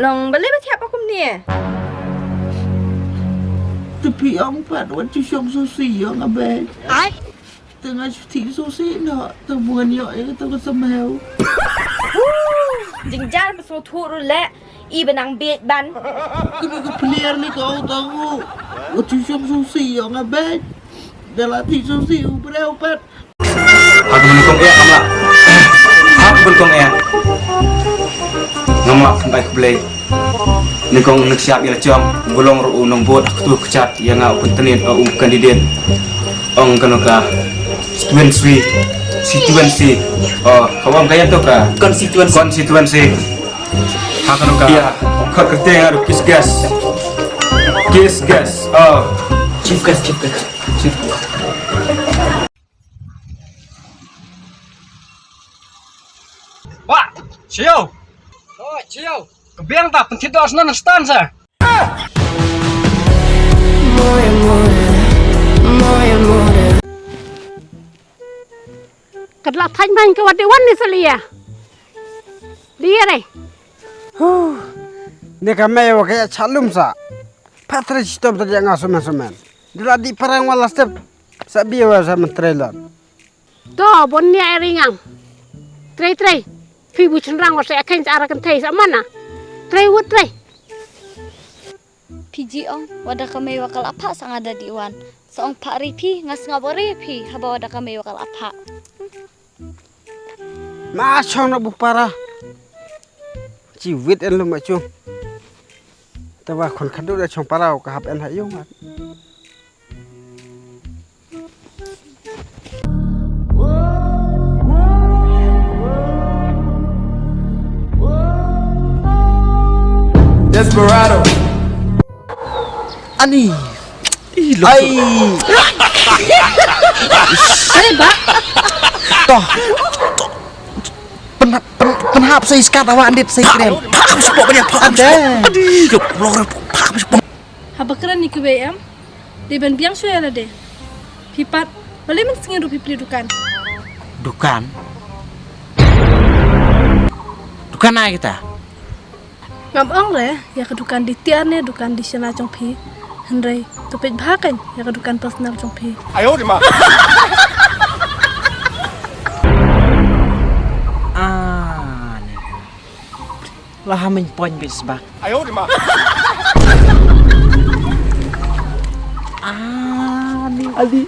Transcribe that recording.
Long balik bertiap aku ni. Tapi ông phạt vẫn chưa xong sushi ông à bé. Ai? Tengah cuti sushi nak tabungan yo ya tengah semau. Jingjan pasal turun le. I benang bed ban. Kena player ni kau tahu. Chưa xong sushi ông à bé. Dah latih sushi berapa pat. Aku mendukung ya kamu lah. Aku mendukung ya. Ngomong baik play. Nikong nak siap ya cong. Golong ru nong bot aku tu kecat yang aku pentenin kandidat. Ong kanoka situasi. Oh, kawan kaya tu kah? Konstituensi. Hak kanoka. Ya, kau kerja yang harus kis gas. Oh, chief gas. Wah, Cio. Oh, Cio. Kebiang tak penting tu asal stanza. Kadang tanya main ke wadewan ni selia. Dia ni. Ni kami awak kayak calum sa. Patra sistem tadi yang asuman. Dia di perang wala step. Sabi awak sama trailer. Toh, bonnya eringang. Tray. Fibu cenderang wasai akan cara kentai sama mana? Tray. PG ong wadah kami wakal apa sang ada di wan. Seong Pak Ripi ngas ngabore pi haba wadah kami wakal apa. Macam nak bupara. Ciwit en lu macam. Tapi kon kadu dah cong parau ke hap en hayung. Desperado. Ani. Ai. Ada ba? Toh. Penhap saya sekat awak andit saya krem. Ada. Habakran ni kubayam. Di ban biang suya lah deh. Pipat. Balik men singin rupi pili dukan. Dukan apa kita? Ngam ong le, ya kedukan di tian ne, dukan di sana cong pi. Henry, tupit bahakan, ya kedukan personal cong pi. Ayo di mana? Lah mình poin bisbak. Ayo di mana? Ni Ali.